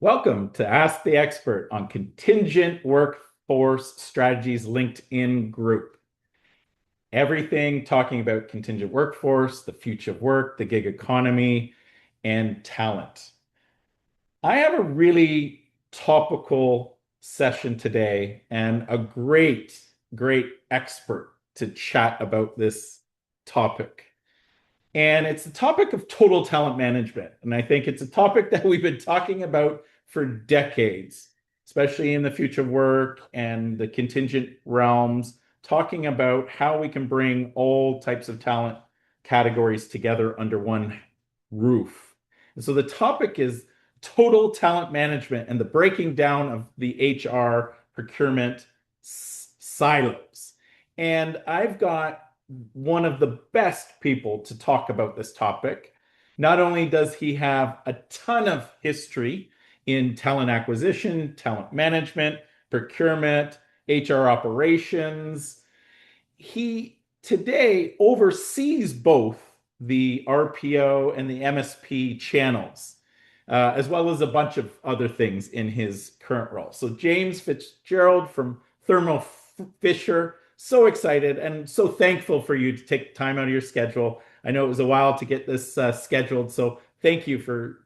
Welcome to Ask the Expert on Contingent Workforce Strategies LinkedIn group. Everything talking about contingent workforce, the future of work, the gig economy, and talent. I have a really topical session today and a great expert to chat about this topic. And it's the topic of total talent management. And I think it's a topic that we've been talking about for decades, especially in the future of work and the contingent realms, talking about how we can bring all types of talent categories together under one roof. And so the topic is total talent management and the breaking down of the HR procurement silos. And I've got one of the best people to talk about this topic. Not only does he have a ton of history in talent acquisition, talent management, procurement, HR operations, he today oversees both the RPO and the MSP channels, as well as a bunch of other things in his current role. So James Fitzgerald from Thermo Fisher, so excited and so thankful for you to take time out of your schedule. I know it was a while to get this scheduled, so thank you for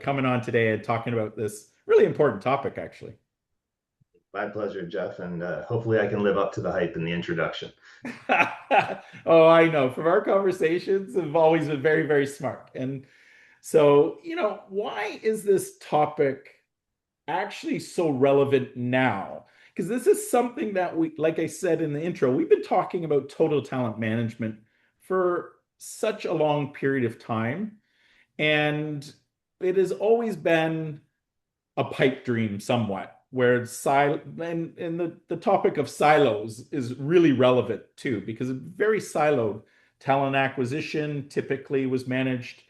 coming on today and talking about this really important topic, actually. My pleasure, Jeff, and hopefully I can live up to the hype in the introduction. Oh, I know. From our conversations, have always been very smart. And so, why is this topic actually so relevant now? Because this is something that we, like I said in the intro, we've been talking about total talent management for such a long period of time. And it has always been a pipe dream somewhat, where and the topic of silos is really relevant too, because it's very siloed. Talent acquisition typically was managed,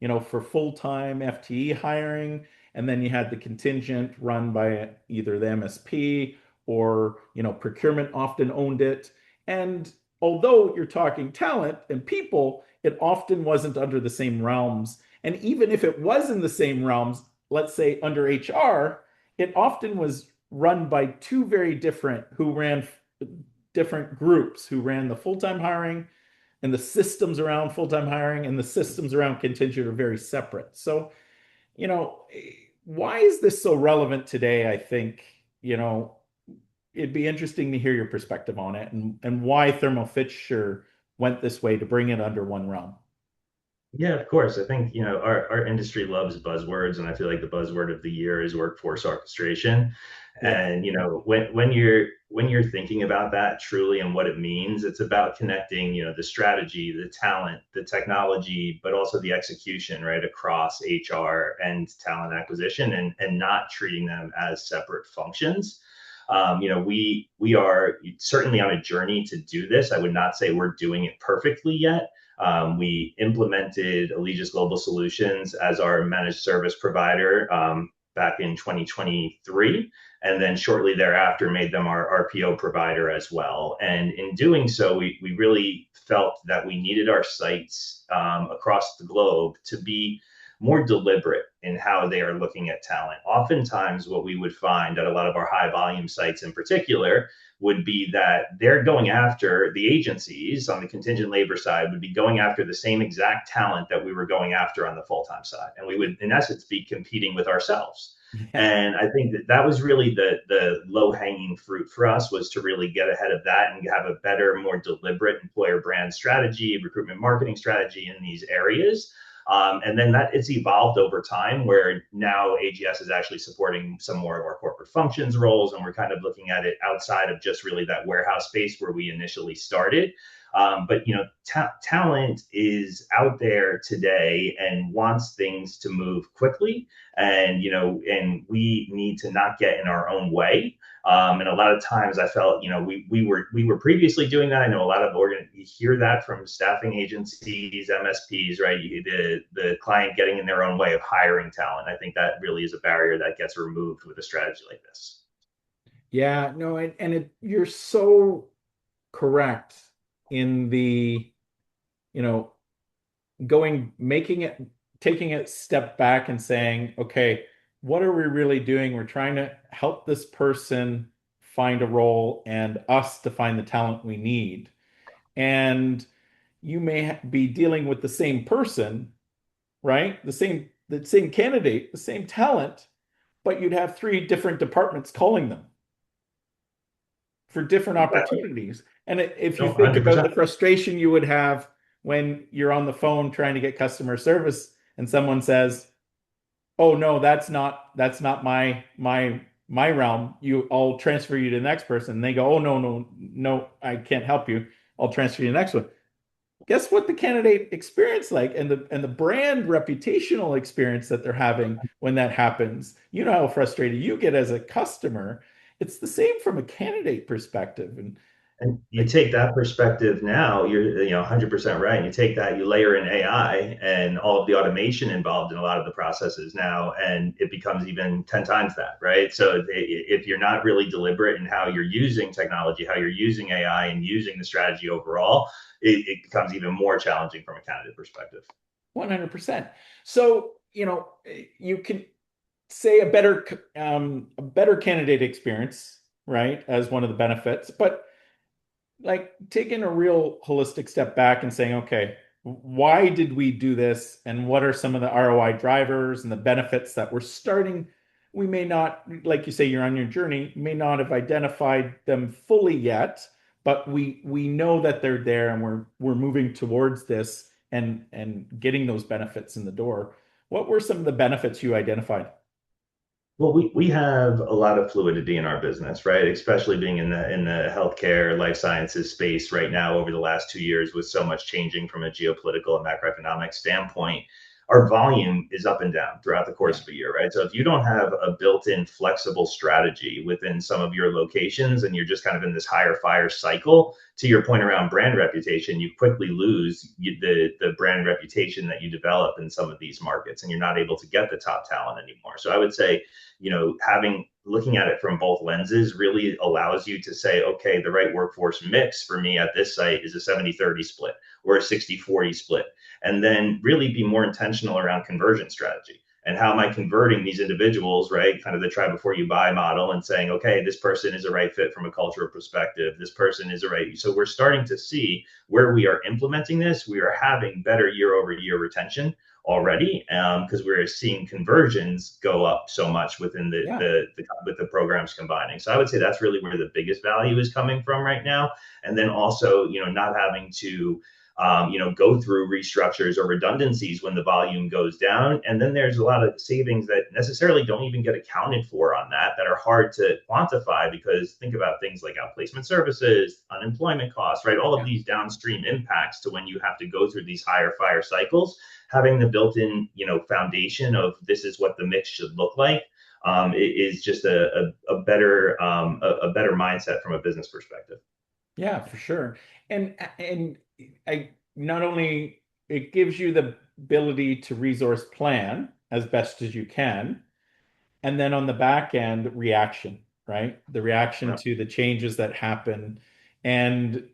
for full-time FTE hiring, and then you had the contingent run by either the MSP or, procurement often owned it. And although you're talking talent and people, it often wasn't under the same realms. And even if it was in the same realms, let's say under HR, it often was run by two very different who ran different groups who ran the full-time hiring and the systems around full-time hiring and the systems around contingent are very separate. So, you know, why is this so relevant today? I think, it'd be interesting to hear your perspective on it and why Thermo Fisher went this way to bring it under one realm. Yeah, of course. I think, our industry loves buzzwords, and I feel like the buzzword of the year is workforce orchestration. Yeah. And, when you're thinking about that truly and what it means, it's about connecting, the strategy, the talent, the technology, but also the execution, right, across HR and talent acquisition and not treating them as separate functions. We are certainly on a journey to do this. I would not say we're doing it perfectly yet. We implemented Allegis Global Solutions as our managed service provider back in 2023, and then shortly thereafter made them our RPO provider as well. And in doing so, we really felt that we needed our sites across the globe to be more deliberate in how they are looking at talent. Oftentimes, what we would find at a lot of our high volume sites in particular would be that they're going after the agencies on the contingent labor side would be going after the same exact talent that we were going after on the full-time side. And we would, in essence, be competing with ourselves. Yeah. And I think that was really the low hanging fruit for us, was to really get ahead of that and have a better, more deliberate employer brand strategy, recruitment marketing strategy in these areas. And then that it's evolved over time, where now AGS is actually supporting some more of our corporate functions roles, and we're kind of looking at it outside of just really that warehouse space where we initially started. But talent is out there today and wants things to move quickly, and and we need to not get in our own way. And a lot of times I felt, we were previously doing that. I know a lot of you hear that from staffing agencies, MSPs, right? The client getting in their own way of hiring talent. I think that really is a barrier that gets removed with a strategy like this. Yeah, no, you're so correct in the, you know, going, making it, taking a step back and saying, okay, what are we really doing? We're trying to help this person find a role and us to find the talent we need. And you may be dealing with the same person, right? The same candidate, the same talent, but you'd have three different departments calling them for different Exactly. opportunities. And if you No, think about 100%. the frustration you would have when you're on the phone trying to get customer service and someone says, "Oh no, that's not my realm. I'll transfer you to the next person." And they go, "Oh no, no, no, I can't help you. I'll transfer you to the next one." Guess what the candidate experience like and the brand reputational experience that they're having when that happens. You know how frustrated you get as a customer. It's the same from a candidate perspective. And And you like, take that perspective now, you're 100% right. And you take that, you layer in AI and all of the automation involved in a lot of the processes now, and it becomes even 10 times that, right? So if you're not really deliberate in how you're using technology, how you're using AI and using the strategy overall, it becomes even more challenging from a candidate perspective. 100%. So, you can say a better candidate experience, right, as one of the benefits, but like taking a real holistic step back and saying, okay, why did we do this? And what are some of the ROI drivers and the benefits that we're starting? We may not, like you say, you're on your journey, may not have identified them fully yet, but we know that they're there and we're moving towards this and getting those benefits in the door. What were some of the benefits you identified? Well, we have a lot of fluidity in our business, right? Especially being in the healthcare, life sciences space right now over the last 2 years with so much changing from a geopolitical and macroeconomic standpoint. Our volume is up and down throughout the course Yeah, of a year, right? So if you don't have a built-in flexible strategy within some of your locations and you're just kind of in this higher fire cycle, to your point around brand reputation, you quickly lose the brand reputation that you develop in some of these markets, and you're not able to get the top talent anymore. So I would say having looking at it from both lenses really allows you to say, okay, the right workforce mix for me at this site is a 70-30 split or a 60-40 split. And then really be more intentional around conversion strategy. And how am I converting these individuals, right? Kind of the try before you buy model and saying, okay, this person is a right fit from a cultural perspective. This person is a right. So we're starting to see where we are implementing this, we are having better year over year retention already because we're seeing conversions go up so much within yeah, with the programs combining. So I would say that's really where the biggest value is coming from right now. And then also, not having to go through restructures or redundancies when the volume goes down. And then there's a lot of savings that necessarily don't even get accounted for on that are hard to quantify because think about things like outplacement services, unemployment costs, right? All of yeah. these downstream impacts to when you have to go through these higher fire cycles, having the built-in, foundation of this is what the mix should look like is just a better a better mindset from a business perspective. Yeah, for sure. And I not only it gives you the ability to resource plan as best as you can, and then on the back end, reaction, right? The reaction Yeah. to the changes that happen. And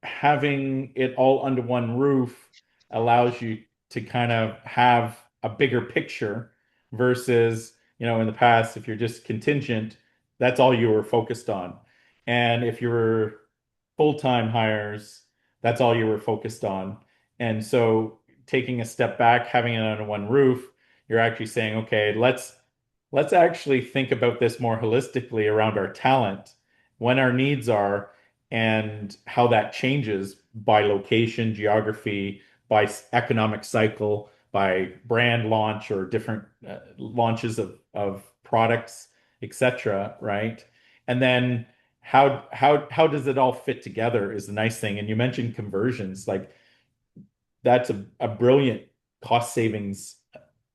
having it all under one roof allows you to kind of have a bigger picture versus, in the past, if you're just contingent, that's all you were focused on. And if you were full-time hires, that's all you were focused on. And so taking a step back, having it under one roof, you're actually saying, okay, let's actually think about this more holistically around our talent, when our needs are, and how that changes by location, geography, by economic cycle, by brand launch or different launches of products, etc. Right? And then how does it all fit together is the nice thing. And you mentioned conversions, like that's a brilliant cost savings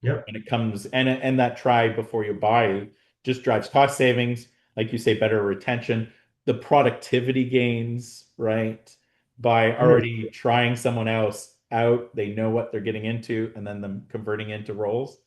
Yep. when it comes, and that try before you buy just drives cost savings, like you say, better retention, the productivity gains, right? By And there's already trying someone else out, they know what they're getting into, and then them converting into roles.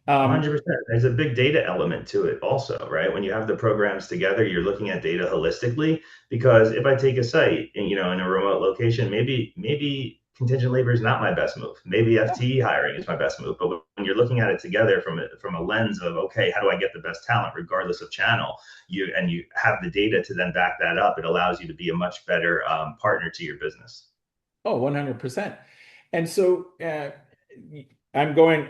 Um, 100%. There's a big data element to it also, right? When you have the programs together, you're looking at data holistically. Because if I take a site, in a remote location, maybe contingent labor is not my best move. Maybe yeah, FTE hiring is my best move. But when you're looking at it together from a lens of, okay, how do I get the best talent regardless of channel? You have the data to then back that up. It allows you to be a much better partner to your business. Oh, 100%. And so I'm going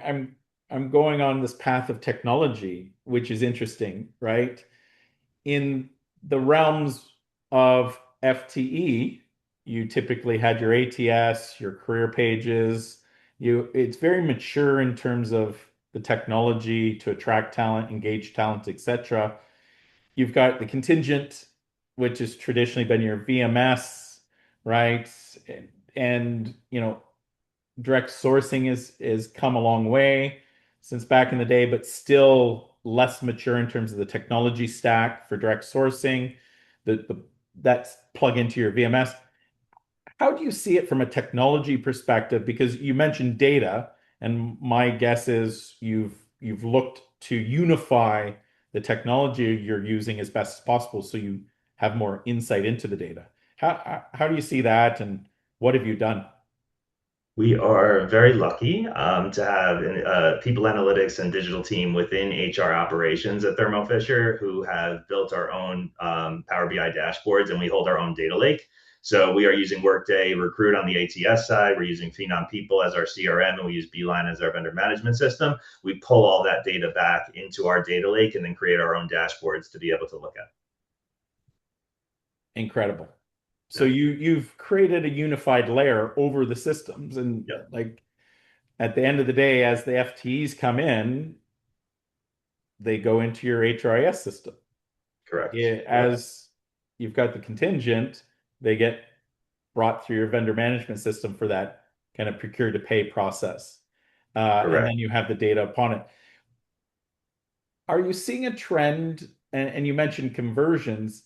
I'm going on this path of technology, which is interesting, right? In the realms of FTE, you typically had your ATS, your career pages. It's very mature in terms of the technology to attract talent, engage talent, etc. You've got the contingent, which has traditionally been your VMS, right? And direct sourcing is come a long way since back in the day, but still less mature in terms of the technology stack for direct sourcing. That's plug into your VMS. How do you see it from a technology perspective? Because you mentioned data, and my guess is you've looked to unify the technology you're using as best as possible so you have more insight into the data. How do you see that, and what have you done? We are very lucky to have a people analytics and digital team within HR operations at Thermo Fisher who have built our own Power BI dashboards, and we hold our own data lake. So we are using Workday Recruit on the ATS side. We're using Phenom People as our CRM, and we use Beeline as our vendor management system. We pull all that data back into our data lake and then create our own dashboards to be able to look at. Incredible. So Yeah. you've created a unified layer over the systems, and Yep. like at the end of the day, as the FTEs come in, they go into your HRIS system. Correct. Yep. As you've got the contingent, they get brought through your vendor management system for that kind of procure to pay process. And Correct. then you have the data upon it. Are you seeing a trend? And you mentioned conversions.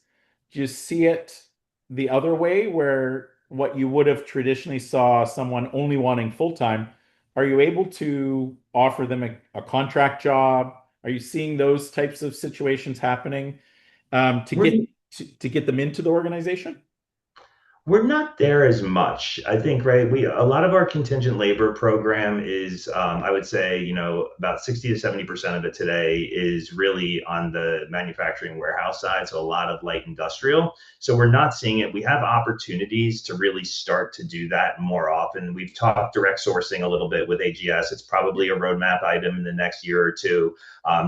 Do you see it the other way where what you would have traditionally saw someone only wanting full-time, are you able to offer them a contract job? Are you seeing those types of situations happening to We're to get them into the organization? We're not there as much. I think, right? We a lot of our contingent labor program is, I would say, about 60 to 70% of it today is really on the manufacturing warehouse side. So a lot of light industrial. So we're not seeing it. We have opportunities to really start to do that more often. We've talked direct sourcing a little bit with AGS. It's probably a roadmap item in the next year or two.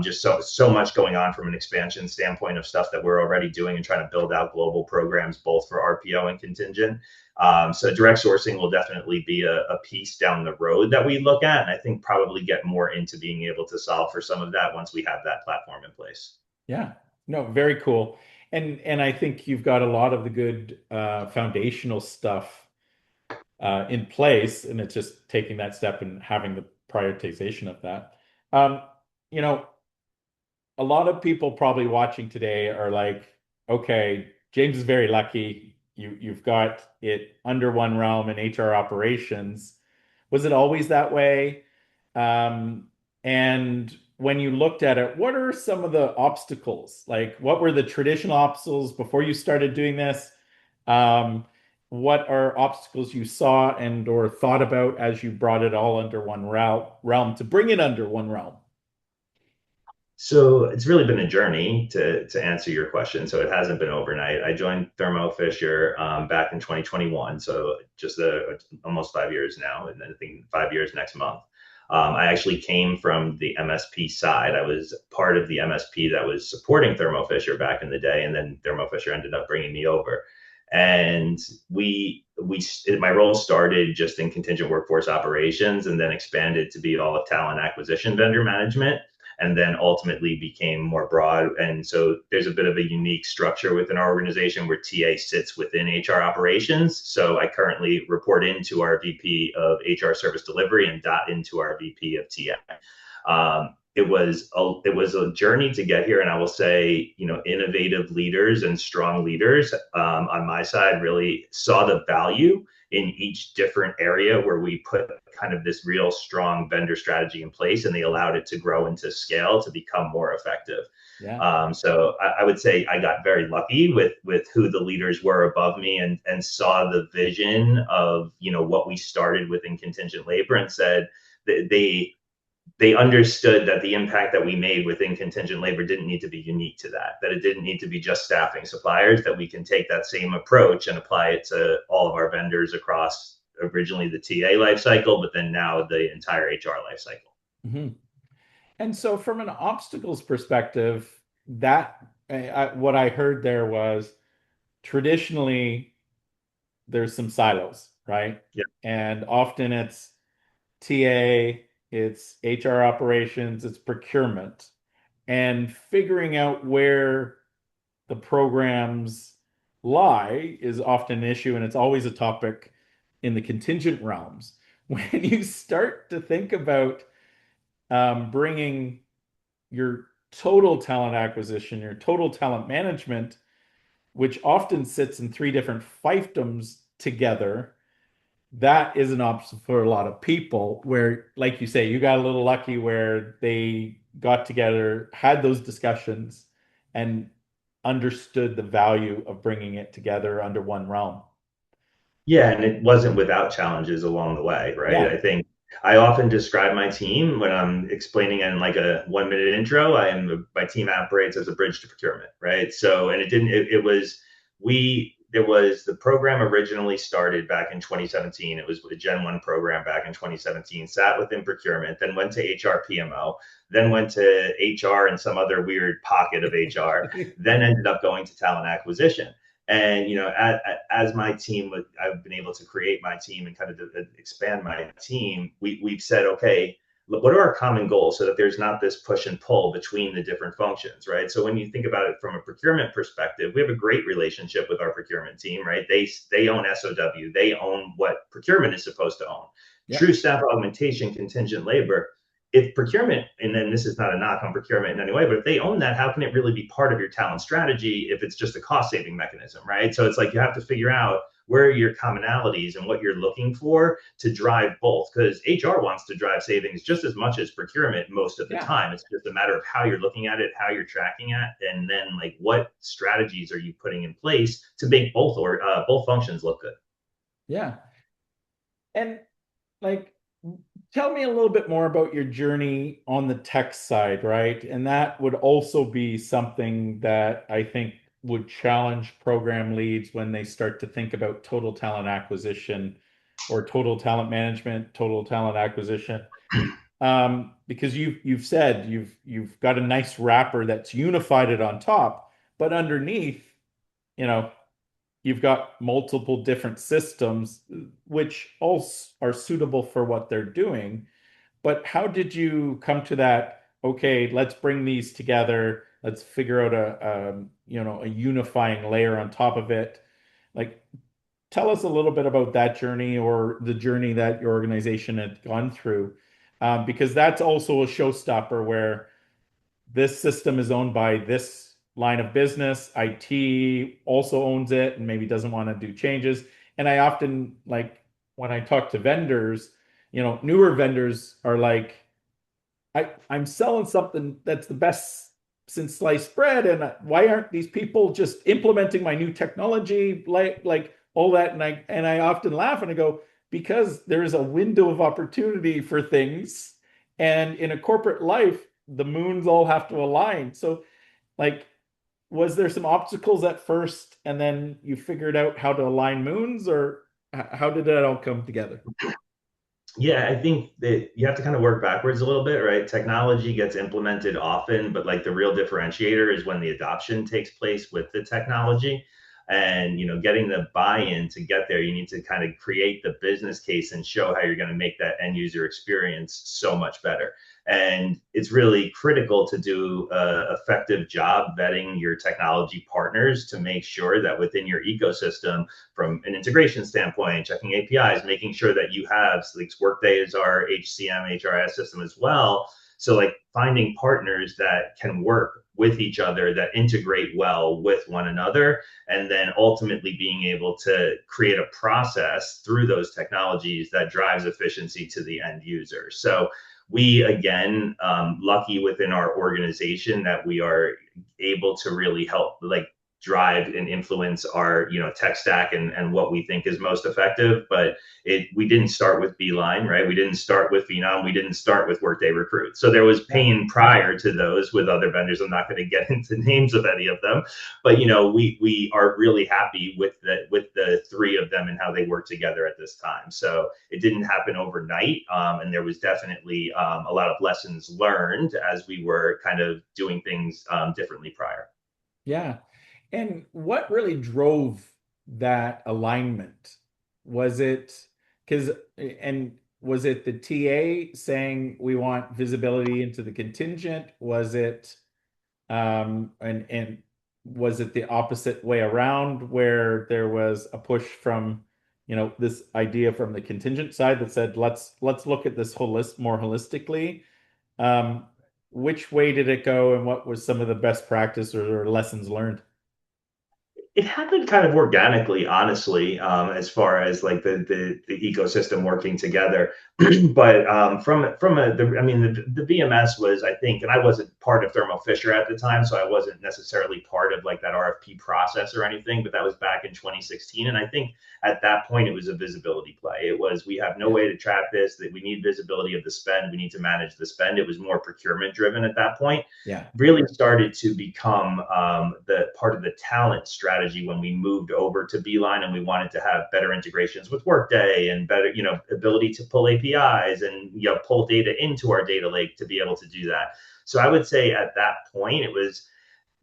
Just so much going on from an expansion standpoint of stuff that we're already doing and trying to build out global programs both for RPO and contingent. So direct sourcing will definitely be a piece down the road that we look at, and I think probably get more into being able to solve for some of that once we have that platform in place. Yeah, no, very cool. And I think you've got a lot of the good foundational stuff in place, and it's just taking that step and having the prioritization of that. Um, you know, a lot of people probably watching today are like, okay, James is very lucky. You've got it under one realm in HR operations. Was it always that way? And when you looked at it, what are some of the obstacles? Like, what were the traditional obstacles before you started doing this? Um, what are obstacles you saw and or thought about as you brought it all under one realm to bring it under one realm? So it's really been a journey to answer your question. So it hasn't been overnight. I joined Thermo Fisher back in 2021, so just almost 5 years now, and I think 5 years next month. I actually came from the MSP side. I was part of the MSP that was supporting Thermo Fisher back in the day, and then Thermo Fisher ended up bringing me over. And my role started just in contingent workforce operations, and then expanded to be all of talent acquisition vendor management, and then ultimately became more broad. And so there's a bit of a unique structure within our organization where TA sits within HR operations. So I currently report into our VP of HR service delivery and dot into our VP of TA. It was a journey to get here, and I will say, innovative leaders and strong leaders on my side really saw the value in each different area where we put kind of this real strong vendor strategy in place, and they allowed it to grow into scale to become more effective. Yeah. So I would say I got very lucky with who the leaders were above me, and saw the vision of what we started within contingent labor, and said they they understood that the impact that we made within contingent labor didn't need to be unique to that, that it didn't need to be just staffing suppliers, that we can take that same approach and apply it to all of our vendors across originally the TA lifecycle, but then now the entire HR lifecycle. Mhm. And so, from an obstacles perspective, that what I heard there was traditionally there's some silos, right? Yeah. And often it's TA, it's HR operations, it's procurement, and figuring out where the programs lie is often an issue, and it's always a topic in the contingent realms. When you start to think about bringing your total talent acquisition, your total talent management, which often sits in three different fiefdoms together, that is an option for a lot of people where, like you say, you got a little lucky where they got together, had those discussions, and understood the value of bringing it together under one realm. Yeah, and it wasn't without challenges along the way, right? Yeah. I think I often describe my team when I'm explaining in like a 1 minute intro. My team operates as a bridge to procurement, right? So, and it didn't. It was we. There was the program originally started back in 2017. It was a Gen 1 program back in 2017. Sat within procurement, then went to HR PMO, then went to HR and some other weird pocket of HR, then ended up going to talent acquisition. And as my team, I've been able to create my team and kind of expand my team. We've said, okay, what are our common goals so that there's not this push and pull between the different functions, right? So when you think about it from a procurement perspective, we have a great relationship with our procurement team, right? They own SOW, they own what procurement is supposed to own. Yeah. True staff augmentation, contingent labor, if procurement, and then this is not a knock on procurement in any way, but if they own that, how can it really be part of your talent strategy if it's just a cost saving mechanism, right? So it's like you have to figure out where are your commonalities and what you're looking for to drive both, because HR wants to drive savings just as much as procurement most of the Yeah. time. It's just a matter of how you're looking at it, how you're tracking it, and then like what strategies are you putting in place to make both functions look good. Yeah. And like, tell me a little bit more about your journey on the tech side, right? And that would also be something that I think would challenge program leads when they start to think about total talent acquisition or total talent management, total talent acquisition. Because you've said you've got a nice wrapper that's unified it on top, but underneath, you know, you've got multiple different systems which all are suitable for what they're doing. But how did you come to that? Okay, let's bring these together. Let's figure out a unifying layer on top of it. Like, tell us a little bit about that journey or the journey that your organization had gone through, because that's also a showstopper where this system is owned by this line of business. IT also owns it and maybe doesn't want to do changes. And I often like when I talk to vendors, newer vendors are like, I'm selling something that's the best since sliced bread, and why aren't these people just implementing my new technology like all that? And I often laugh and I go, because there is a window of opportunity for things, and in a corporate life, the moons all have to align. So, like, was there some obstacles at first, and then you figured out how to align moons, or how did that all come together? Yeah, I think that you have to kind of work backwards a little bit, right? Technology gets implemented often, but like the real differentiator is when the adoption takes place with the technology. And getting the buy-in to get there, you need to kind of create the business case and show how you're going to make that end user experience so much better. And it's really critical to do an effective job vetting your technology partners to make sure that within your ecosystem, from an integration standpoint, checking APIs, making sure that you have, so like Workday is our HCM, HRS system as well. So like finding partners that can work with each other, that integrate well with one another, and then ultimately being able to create a process through those technologies that drives efficiency to the end user. So we, again, lucky within our organization that we are able to really help, like drive and influence our tech stack and what we think is most effective. But we didn't start with Beeline, right? We didn't start with Phenom. We didn't start with Workday Recruit. So there was Yeah. pain prior to those with other vendors. I'm not going to get into names of any of them, but we are really happy with the three of them and how they work together at this time. So it didn't happen overnight, and there was definitely a lot of lessons learned as we were kind of doing things differently prior. Yeah. And what really drove that alignment? Was it because, and was it the TA saying we want visibility into the contingent? Was it, and was it the opposite way around where there was a push from, this idea from the contingent side that said, let's look at this more holistically? Um, which way did it go, and what was some of the best practice or lessons learned? It happened kind of organically, honestly, as far as like the ecosystem working together. But I mean, the VMS was, I think, and I wasn't part of Thermo Fisher at the time, so I wasn't necessarily part of like that RFP process or anything. But that was back in 2016, and I think at that point it was a visibility play. It was, we have no Yeah. way to track this, that we need visibility of the spend, we need to manage the spend. It was more procurement driven at that point. Yeah. Really started to become the part of the talent strategy when we moved over to Beeline, and we wanted to have better integrations with Workday and better, ability to pull APIs and pull data into our data lake to be able to do that. So I would say at that point it was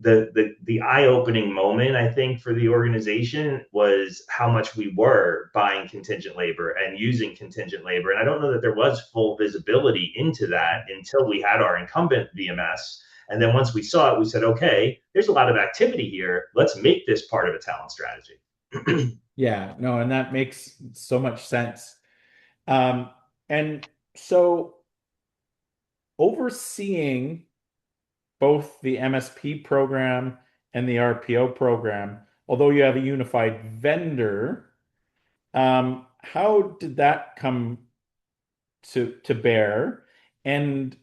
the eye-opening moment, I think, for the organization was how much we were buying contingent labor and using contingent labor. And I don't know that there was full visibility into that until we had our incumbent VMS. And then once we saw it, we said, okay, there's a lot of activity here. Let's make this part of a talent strategy. Yeah, no, and that makes so much sense. Um, and so overseeing both the MSP program and the RPO program, although you have a unified vendor, how did that come to bear? And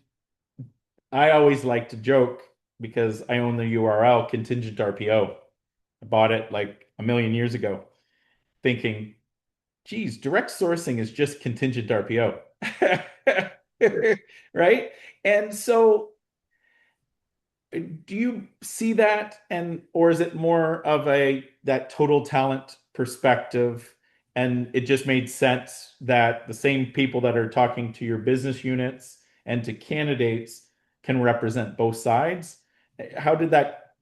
I always like to joke because I own the URL Contingent RPO. I bought it like a million years ago, thinking, geez, direct sourcing is just contingent RPO. Right? And so do you see that, and or is it more of a that total talent perspective, and it just made sense that the same people that are talking to your business units and to candidates can represent both sides? How did that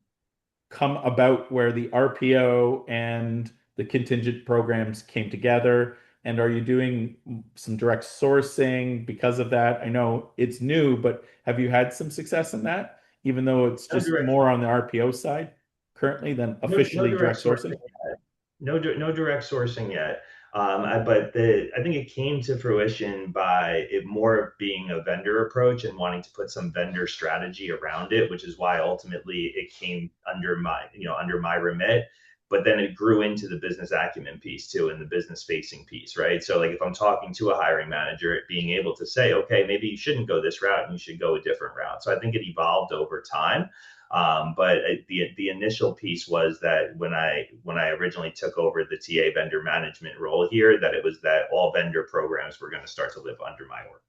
come about where the RPO and the contingent programs came together? And are you doing some direct sourcing because of that? I know it's new, but have you had some success in that, even though it's No just direct, more on the RPO side currently than no officially direct direct sourcing? sourcing. No direct sourcing yet. But I think it came to fruition by it more being a vendor approach and wanting to put some vendor strategy around it, which is why ultimately it came under my remit. But then it grew into the business acumen piece too, and the business facing piece, right? So like if I'm talking to a hiring manager, being able to say, okay, maybe you shouldn't go this route and you should go a different route. So I think it evolved over time. But the initial piece was that when I originally took over the TA vendor management role here, that it was that all vendor programs were going to start to live under my work.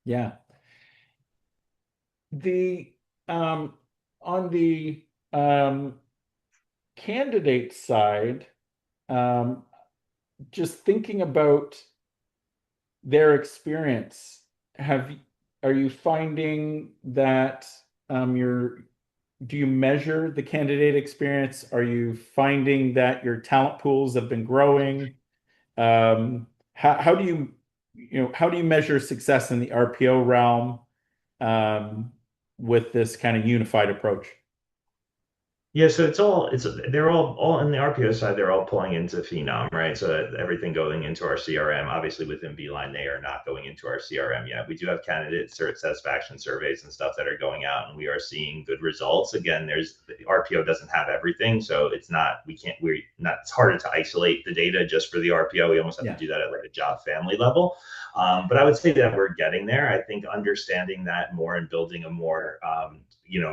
Yeah. The on the candidate side, um, just thinking about their experience, have are you finding that you're do you measure the candidate experience? Are you finding that your talent pools have been growing? How do how do you measure success in the RPO realm, um, with this kind of unified approach? Yeah, so they're all in the RPO side, they're all pulling into Phenom, right? So everything going into our CRM. Obviously within Beeline, they are not going into our CRM yet. We do have candidate satisfaction surveys and stuff that are going out, and we are seeing good results. Again, there's the RPO doesn't have everything, so it's harder to isolate the data just for the RPO. We almost have to Yeah. do that at like a job family level. But I would say that we're getting there. I think understanding that more and building a more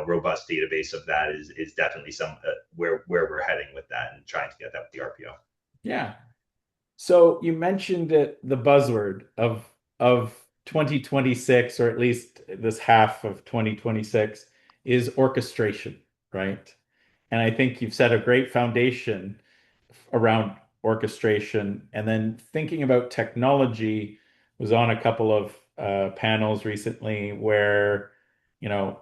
robust database of that is definitely some where we're heading with that and trying to get that with the RPO. Yeah. So you mentioned it, the buzzword of 2026, or at least this half of 2026, is orchestration, right? And I think you've set a great foundation around orchestration. And then thinking about technology, was on a couple of panels recently where, you know,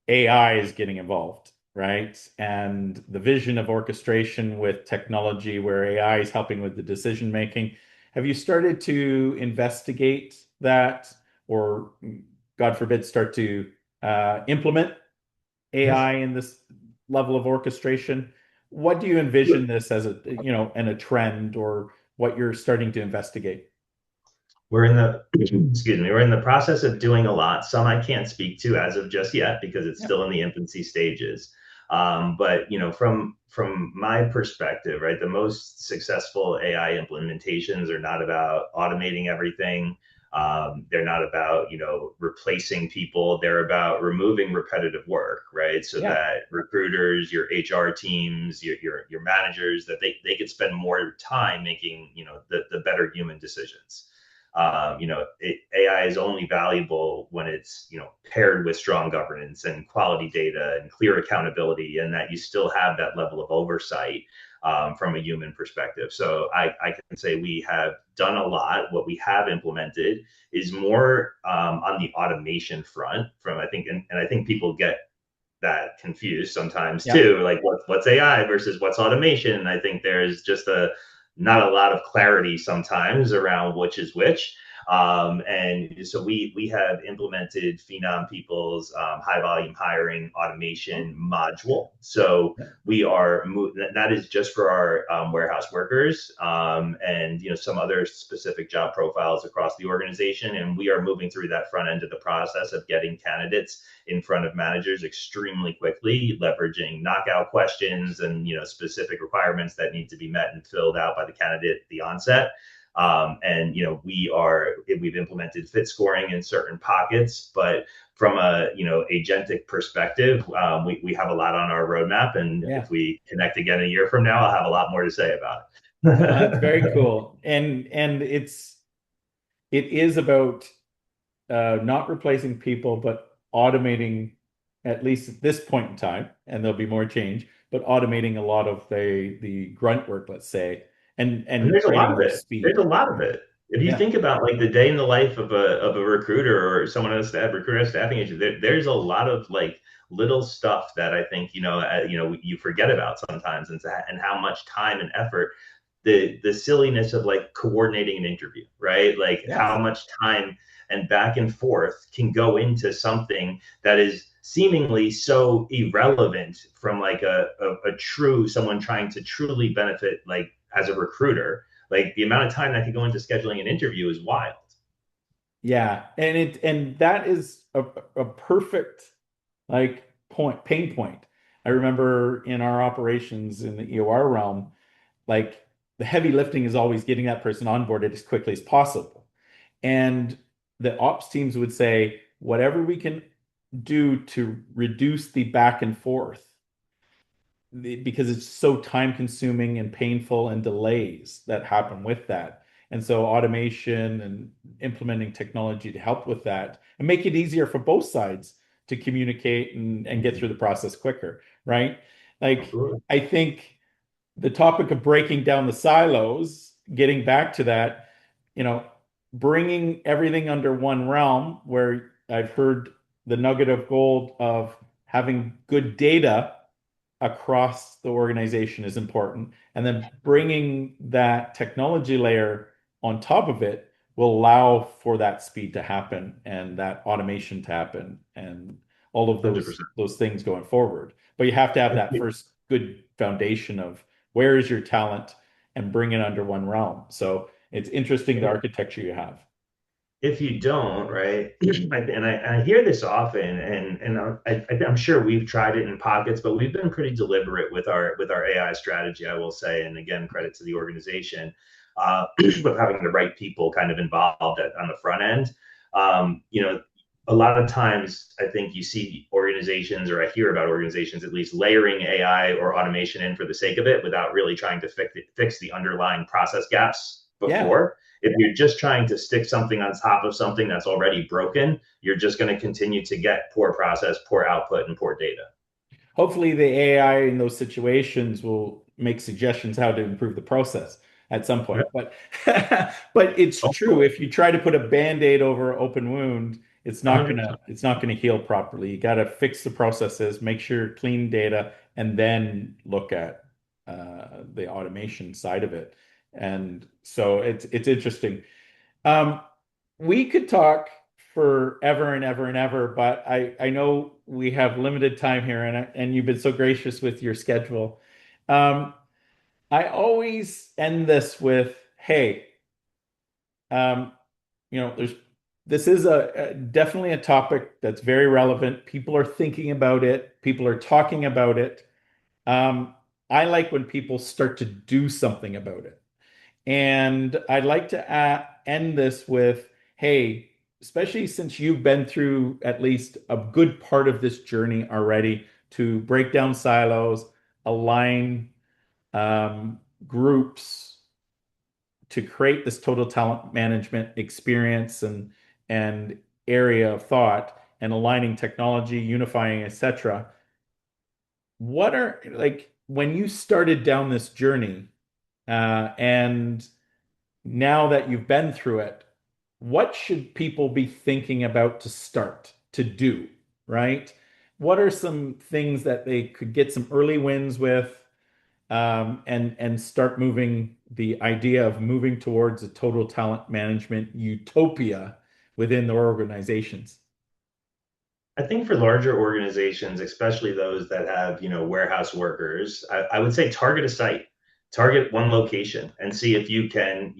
AI is getting involved, right? And the vision of orchestration with technology where AI is helping with the decision making. Have you started to investigate that, or God forbid, start to implement AI in this level of orchestration? What do you envision this as a, and a trend, or what you're starting to investigate? We're in the excuse me, we're in the process of doing a lot. Some I can't speak to as of just yet because it's Yeah, still in the infancy stages. But from my perspective, right, the most successful AI implementations are not about automating everything. They're not about replacing people. They're about removing repetitive work, right? So yeah, that recruiters, your HR teams, your managers, that they could spend more time making the better human decisions. AI is only valuable when it's paired with strong governance and quality data and clear accountability, and that you still have that level of oversight from a human perspective. So I can say we have done a lot. What we have implemented is more on the automation front. From I think, and I think people get that confused sometimes yeah, too, like what's AI versus what's automation. And I think there's just a not a lot of clarity sometimes around which is which. And so we have implemented Phenom People's high volume hiring automation module. So yeah, we are that is just for our warehouse workers and some other specific job profiles across the organization. And we are moving through that front end of the process of getting candidates in front of managers extremely quickly, leveraging knockout questions and specific requirements that need to be met and filled out by the candidate at the onset. And we've implemented fit scoring in certain pockets, but from a agentic perspective, we have a lot on our roadmap, and yeah. if we connect again a year from now, I'll have a lot more to say about No, that's very it. cool. And it is about not replacing people, but automating, at least at this point in time, and there'll be more change, but automating a lot of the grunt work, let's say, And and there's a lot creating of more it. There's speed. a lot of it. If you Yeah, think about like the day in the life of a recruiter or someone on a staff recruiter staffing agent, there's a lot of like little stuff that I think you forget about sometimes, and how much time and effort the silliness of like coordinating an interview, right? Like yes, how much time and back and forth can go into something that is seemingly so irrelevant from like a true someone trying to truly benefit, like as a recruiter. Like the amount of time that could go into scheduling an interview is wild. yeah, and that is a perfect, like, pain point. I remember in our operations in the EOR realm, like, the heavy lifting is always getting that person onboarded as quickly as possible. And the ops teams would say, whatever we can do to reduce the back and forth, because it's so time consuming and painful, and delays that happen with that. And so automation and implementing technology to help with that and make it easier for both sides to communicate and get through the process quicker, right? Like, Absolutely. I think the topic of breaking down the silos, getting back to that, you know, bringing everything under one realm, where I've heard the nugget of gold of having good data across the organization is important. And then bringing that technology layer on top of it will allow for that speed to happen and that automation to happen and all of those 100%. those things going forward. But you have to have that first good foundation of where is your talent, and bring it under one realm. So it's interesting the architecture you have. If you don't, right? And I hear this often, and I'm sure we've tried it in pockets, but we've been pretty deliberate with our AI strategy, I will say. And again, credit to the organization with having the right people kind of involved on the front end. a lot of times I think you see organizations, or I hear about organizations at least, layering AI or automation in for the sake of it without really trying to fix the underlying process gaps Yeah. before. If you're just trying to stick something on top of something that's already broken, you're just going to continue to get poor process, poor output, and poor data. Hopefully the AI in those situations will make suggestions how to improve the process at some Yeah, point. But but it's true. hopefully, If you try to put a band-aid over an open wound, 100%. it's not gonna heal properly. You got to fix the processes, make sure clean data, and then look at the automation side of it. And so it's interesting. Um, we could talk forever and ever and ever, but I know we have limited time here, and you've been so gracious with your schedule. Um, I always end this with, "Hey, um, there's this is definitely a topic that's very relevant. People are thinking about it. People are talking about it. Um, I like when people start to do something about it." And I'd like to end this with, hey, especially since you've been through at least a good part of this journey already to break down silos, align groups to create this total talent management experience and area of thought and aligning technology, unifying, etc. What are like when you started down this journey and now that you've been through it, what should people be thinking about to start to do, right? What are some things that they could get some early wins with, and start moving the idea of moving towards a total talent management utopia within their organizations? I think for larger organizations, especially those that have, warehouse workers, I would say target a site, target one location and see if you can,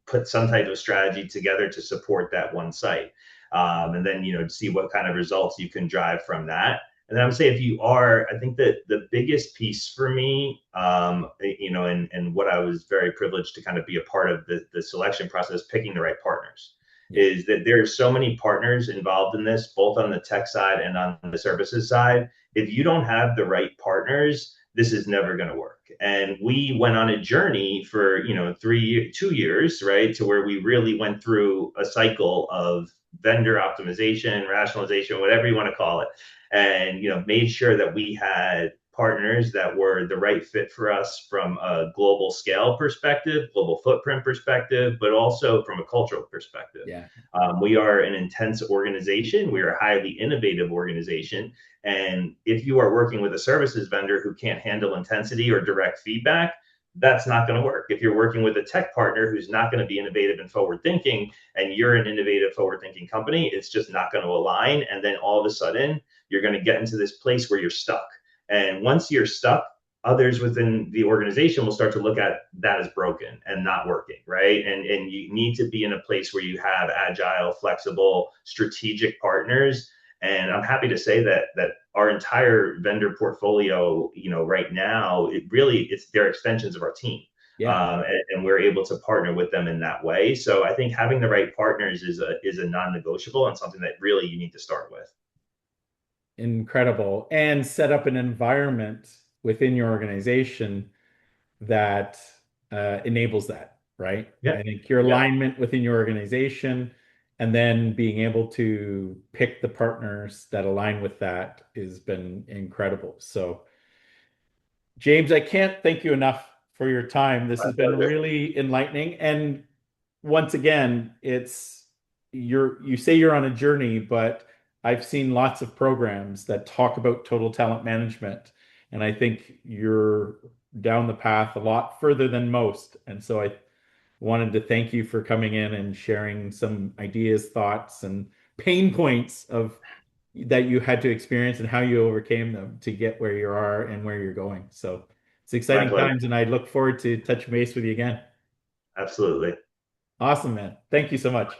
put some type of strategy together to support that one site. And then, see what kind of results you can drive from that. And then I would say if you are, I think that the biggest piece for me, and what I was very privileged to kind of be a part of the selection process, picking the right partners Yeah. is that there are so many partners involved in this, both on the tech side and on the services side. If you don't have the right partners, this is never going to work. And we went on a journey for 2 years, right, to where we really went through a cycle of vendor optimization, rationalization, whatever you want to call it, and made sure that we had partners that were the right fit for us from a global scale perspective, global footprint perspective, but also from a cultural perspective. Yeah. We are an intense organization. We are a highly innovative organization. And if you are working with a services vendor who can't handle intensity or direct feedback, that's not going to work. If you're working with a tech partner who's not going to be innovative and forward thinking, and you're an innovative, forward thinking company, it's just not going to align. And then all of a sudden, you're going to get into this place where you're stuck. And once you're stuck, others within the organization will start to look at that as broken and not working, right? And you need to be in a place where you have agile, flexible, strategic partners. And I'm happy to say that our entire vendor portfolio, right now, it's they're extensions of our team. Yeah. And we're able to partner with them in that way. So I think having the right partners is a non-negotiable and something that really you need to start with. Incredible. And set up an environment within your organization that enables that, right? Yeah, I think your yeah. alignment within your organization and then being able to pick the partners that align with that has been incredible. So, James, I can't thank you enough for your time. This My has been pleasure. really enlightening. And once again, you say you're on a journey, but I've seen lots of programs that talk about total talent management, and I think you're down the path a lot further than most. And so I wanted to thank you for coming in and sharing some ideas, thoughts, and pain points of that you had to experience and how you overcame them to get where you are and where you're going. So it's My exciting pleasure. times, and I look forward to touch base with you again. Absolutely. Awesome, man. Thank you so much.